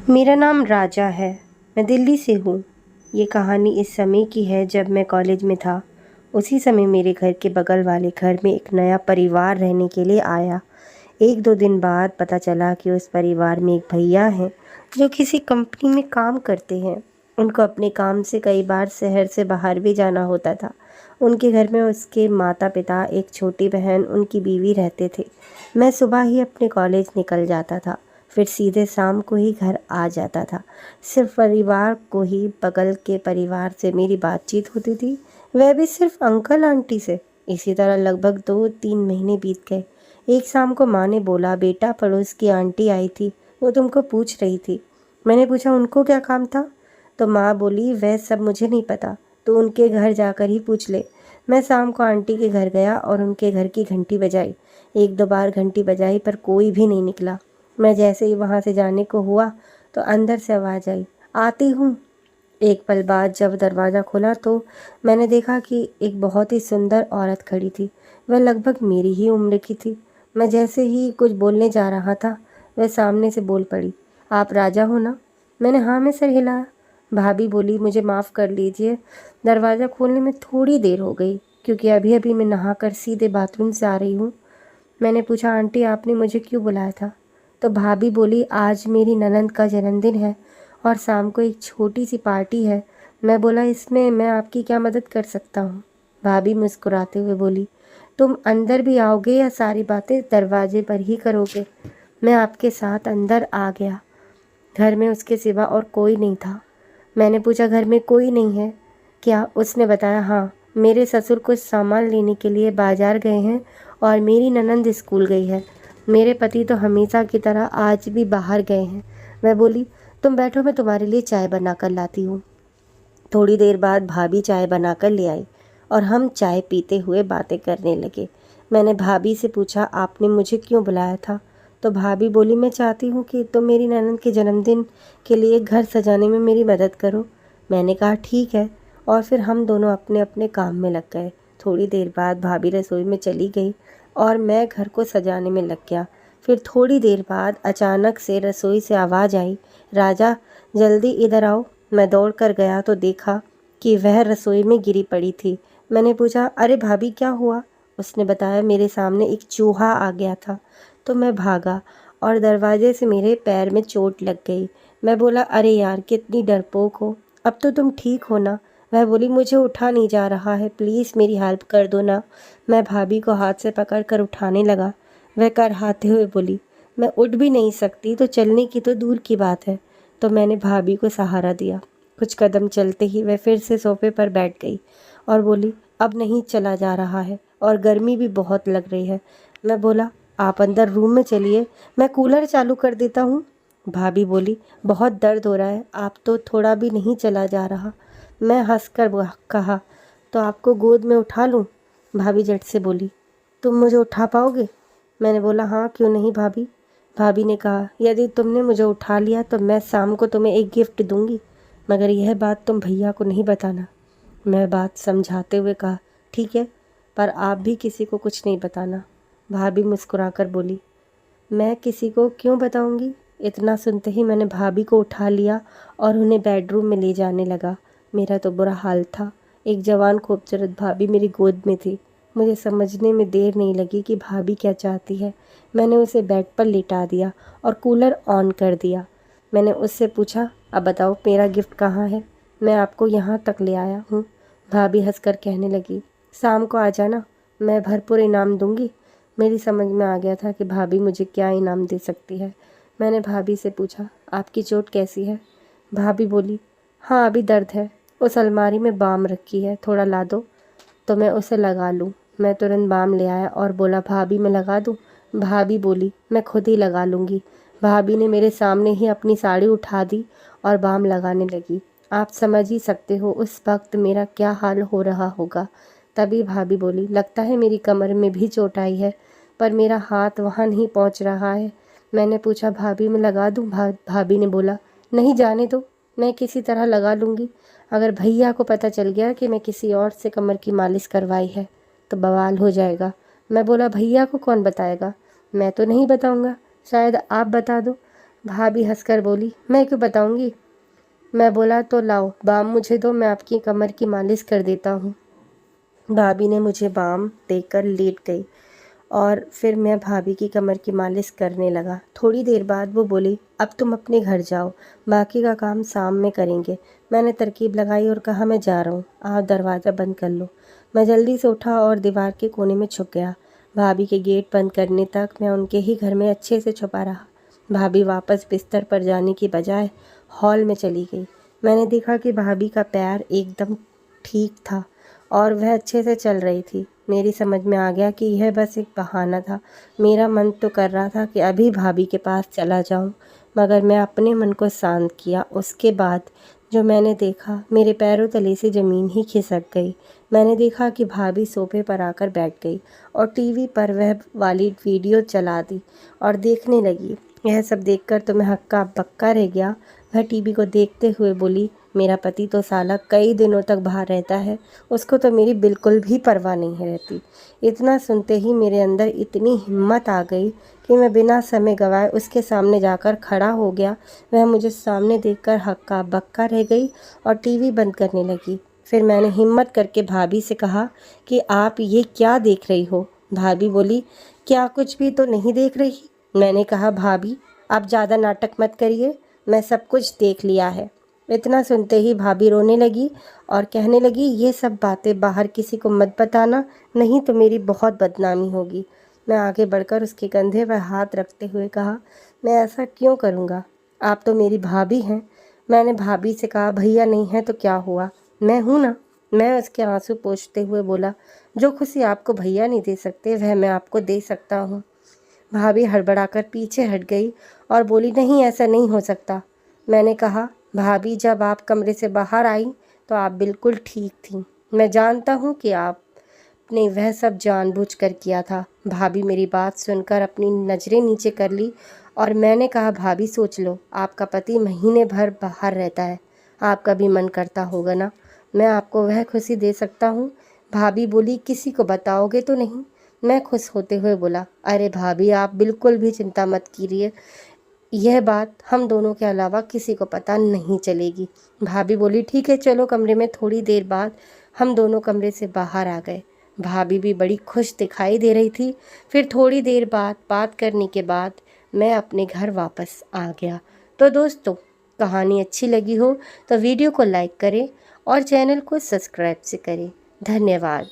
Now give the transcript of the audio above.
मेरा नाम राजा है। मैं दिल्ली से हूँ। ये कहानी इस समय की है जब मैं कॉलेज में था। उसी समय मेरे घर के बगल वाले घर में एक नया परिवार रहने के लिए आया। एक दो दिन बाद पता चला कि उस परिवार में एक भैया हैं जो किसी कंपनी में काम करते हैं। उनको अपने काम से कई बार शहर से बाहर भी जाना होता था। उनके घर में उसके माता पिता, एक छोटी बहन, उनकी बीवी रहते थे। मैं सुबह ही अपने कॉलेज निकल जाता था, फिर सीधे शाम को ही घर आ जाता था। सिर्फ परिवार को ही बगल के परिवार से मेरी बातचीत होती थी, वह भी सिर्फ अंकल आंटी से। इसी तरह लगभग 2-3 महीने बीत गए। एक शाम को माँ ने बोला, बेटा पड़ोस की आंटी आई थी, वो तुमको पूछ रही थी। मैंने पूछा उनको क्या काम था? तो माँ बोली, वह सब मुझे नहीं पता, तो उनके घर जाकर ही पूछ ले। मैं शाम को आंटी के घर गया और उनके घर की घंटी बजाई। एक दो बार घंटी बजाई पर कोई भी नहीं निकला। मैं जैसे ही वहाँ से जाने को हुआ तो अंदर से आवाज़ आई, आती हूँ। एक पल बाद जब दरवाज़ा खुला तो मैंने देखा कि एक बहुत ही सुंदर औरत खड़ी थी। वह लगभग मेरी ही उम्र की थी। मैं जैसे ही कुछ बोलने जा रहा था, वह सामने से बोल पड़ी, आप राजा हो ना? मैंने हाँ में सिर हिलाया। भाभी बोली, मुझे माफ़ कर लीजिए, दरवाज़ा खोलने में थोड़ी देर हो गई क्योंकि अभी अभी मैं नहाकर सीधे बाथरूम से आ रही हूँ। मैंने पूछा, आंटी आपने मुझे क्यों बुलाया था? तो भाभी बोली, आज मेरी ननंद का जन्मदिन है और शाम को एक छोटी सी पार्टी है। मैं बोला, इसमें मैं आपकी क्या मदद कर सकता हूँ? भाभी मुस्कुराते हुए बोली, तुम अंदर भी आओगे या सारी बातें दरवाजे पर ही करोगे? मैं आपके साथ अंदर आ गया। घर में उसके सिवा और कोई नहीं था। मैंने पूछा, घर में कोई नहीं है क्या? उसने बताया, हाँ, मेरे ससुर कुछ सामान लेने के लिए बाजार गए हैं और मेरी ननंद स्कूल गई है। मेरे पति तो हमेशा की तरह आज भी बाहर गए हैं। मैं बोली, तुम बैठो, मैं तुम्हारे लिए चाय बना कर लाती हूँ। थोड़ी देर बाद भाभी चाय बनाकर ले आई और हम चाय पीते हुए बातें करने लगे। मैंने भाभी से पूछा, आपने मुझे क्यों बुलाया था? तो भाभी बोली, मैं चाहती हूँ कि तुम मेरी ननंद के जन्मदिन के लिए घर सजाने में मेरी मदद करो। मैंने कहा, ठीक है, और फिर हम दोनों अपने अपने काम में लग गए। थोड़ी देर बाद भाभी रसोई में चली गई और मैं घर को सजाने में लग गया। फिर थोड़ी देर बाद अचानक से रसोई से आवाज़ आई, राजा जल्दी इधर आओ। मैं दौड़ कर गया तो देखा कि वह रसोई में गिरी पड़ी थी। मैंने पूछा, अरे भाभी क्या हुआ? उसने बताया, मेरे सामने एक चूहा आ गया था तो मैं भागा और दरवाजे से मेरे पैर में चोट लग गई। मैं बोला, अरे यार कितनी डरपोक हो, अब तो तुम ठीक हो ना? वह बोली, मुझे उठा नहीं जा रहा है, प्लीज़ मेरी हेल्प कर दो ना। मैं भाभी को हाथ से पकड़ कर उठाने लगा। वह करहाते हुए बोली, मैं उठ भी नहीं सकती तो चलने की तो दूर की बात है। तो मैंने भाभी को सहारा दिया। कुछ कदम चलते ही वह फिर से सोफे पर बैठ गई और बोली, अब नहीं चला जा रहा है और गर्मी भी बहुत लग रही है। मैं बोला, आप अंदर रूम में चलिए, मैं कूलर चालू कर देता हूँ। भाभी बोली, बहुत दर्द हो रहा है, आप तो थोड़ा भी नहीं चला जा रहा। मैं हंसकर कहा, तो आपको गोद में उठा लूँ? भाभी झट से बोली, तुम मुझे उठा पाओगे? मैंने बोला, हाँ क्यों नहीं भाभी। भाभी ने कहा, यदि तुमने मुझे उठा लिया तो मैं शाम को तुम्हें एक गिफ्ट दूंगी, मगर यह बात तुम भैया को नहीं बताना। मैं बात समझाते हुए कहा, ठीक है, पर आप भी किसी को कुछ नहीं बताना। भाभी मुस्कुराकर बोली, मैं किसी को क्यों बताऊंगी? इतना सुनते ही मैंने भाभी को उठा लिया और उन्हें बेडरूम में ले जाने लगा। मेरा तो बुरा हाल था। एक जवान खूबसूरत भाभी मेरी गोद में थी। मुझे समझने में देर नहीं लगी कि भाभी क्या चाहती है। मैंने उसे बेड पर लिटा दिया और कूलर ऑन कर दिया। मैंने उससे पूछा, अब बताओ मेरा गिफ्ट कहाँ है? मैं आपको यहाँ तक ले आया हूँ। भाभी हंसकर कहने लगी, शाम को आ जाना, मैं भरपूर इनाम दूंगी। मेरी समझ में आ गया था कि भाभी मुझे क्या इनाम दे सकती है। मैंने भाभी से पूछा, आपकी चोट कैसी है? भाभी बोली, हाँ अभी दर्द है, उस अलमारी में बाम रखी है, थोड़ा ला दो तो मैं उसे लगा लूँ। मैं तुरंत बाम ले आया और बोला, भाभी मैं लगा दूँ? भाभी बोली, मैं खुद ही लगा लूँगी। भाभी ने मेरे सामने ही अपनी साड़ी उठा दी और बाम लगाने लगी। आप समझ ही सकते हो उस वक्त मेरा क्या हाल हो रहा होगा। तभी भाभी बोली, लगता है मेरी कमर में भी चोट आई है, पर मेरा हाथ वहाँ नहीं पहुँच रहा है। मैंने पूछा, भाभी मैं लगा दूँ? भाभी ने बोला, नहीं जाने दो, मैं किसी तरह लगा लूँगी। अगर भैया को पता चल गया कि मैं किसी और से कमर की मालिश करवाई है तो बवाल हो जाएगा। मैं बोला, भैया को कौन बताएगा? मैं तो नहीं बताऊँगा, शायद आप बता दो। भाभी हंसकर बोली, मैं क्यों बताऊंगी। मैं बोला, तो लाओ बाम मुझे दो, मैं आपकी कमर की मालिश कर देता हूँ। भाभी ने मुझे बाम देकर लेट गई और फिर मैं भाभी की कमर की मालिश करने लगा। थोड़ी देर बाद वो बोली, अब तुम अपने घर जाओ, बाकी का काम शाम में करेंगे। मैंने तरकीब लगाई और कहा, मैं जा रहा हूँ, आप दरवाज़ा बंद कर लो। मैं जल्दी से उठा और दीवार के कोने में छुप गया। भाभी के गेट बंद करने तक मैं उनके ही घर में अच्छे से छुपा रहा। भाभी वापस बिस्तर पर जाने की बजाय हॉल में चली गई। मैंने देखा कि भाभी का पैर एकदम ठीक था और वह अच्छे से चल रही थी। मेरी समझ में आ गया कि यह बस एक बहाना था। मेरा मन तो कर रहा था कि अभी भाभी के पास चला जाऊं, मगर मैं अपने मन को शांत किया। उसके बाद जो मैंने देखा, मेरे पैरों तले से ज़मीन ही खिसक गई। मैंने देखा कि भाभी सोफे पर आकर बैठ गई और टीवी पर वह वाली वीडियो चला दी और देखने लगी। यह सब देखकर तो मैं हक्का बक्का रह गया। वह टीवी को देखते हुए बोली, मेरा पति तो साला कई दिनों तक बाहर रहता है, उसको तो मेरी बिल्कुल भी परवाह नहीं रहती। इतना सुनते ही मेरे अंदर इतनी हिम्मत आ गई कि मैं बिना समय गंवाए उसके सामने जाकर खड़ा हो गया। वह मुझे सामने देखकर हक्का बक्का रह गई और टीवी बंद करने लगी। फिर मैंने हिम्मत करके भाभी से कहा कि आप ये क्या देख रही हो। भाभी बोली, क्या कुछ भी तो नहीं देख रही। मैंने कहा, भाभी आप ज़्यादा नाटक मत करिए, मैं सब कुछ देख लिया है। इतना सुनते ही भाभी रोने लगी और कहने लगी, ये सब बातें बाहर किसी को मत बताना, नहीं तो मेरी बहुत बदनामी होगी। मैं आगे बढ़कर उसके कंधे पर हाथ रखते हुए कहा, मैं ऐसा क्यों करूँगा, आप तो मेरी भाभी हैं। मैंने भाभी से कहा, भैया नहीं है तो क्या हुआ, मैं हूँ ना। मैं उसके आंसू पोंछते हुए बोला, जो खुशी आपको भैया नहीं दे सकते वह मैं आपको दे सकता हूँ। भाभी हड़बड़ाकर पीछे हट गई और बोली, नहीं ऐसा नहीं हो सकता। मैंने कहा, भाभी जब आप कमरे से बाहर आई तो आप बिल्कुल ठीक थी। मैं जानता हूँ कि आपने वह सब जानबूझकर किया था। भाभी मेरी बात सुनकर अपनी नज़रें नीचे कर ली और मैंने कहा, भाभी सोच लो, आपका पति महीने भर बाहर रहता है, आपका भी मन करता होगा ना, मैं आपको वह खुशी दे सकता हूँ। भाभी बोली, किसी को बताओगे तो नहीं। मैं खुश होते हुए बोला, अरे भाभी आप बिल्कुल भी चिंता मत कीजिए, यह बात हम दोनों के अलावा किसी को पता नहीं चलेगी। भाभी बोली, ठीक है चलो कमरे में। थोड़ी देर बाद हम दोनों कमरे से बाहर आ गए। भाभी भी बड़ी खुश दिखाई दे रही थी। फिर थोड़ी देर बाद बात करने के बाद मैं अपने घर वापस आ गया। तो दोस्तों, कहानी अच्छी लगी हो तो वीडियो को लाइक करें और चैनल को सब्सक्राइब से करें। धन्यवाद।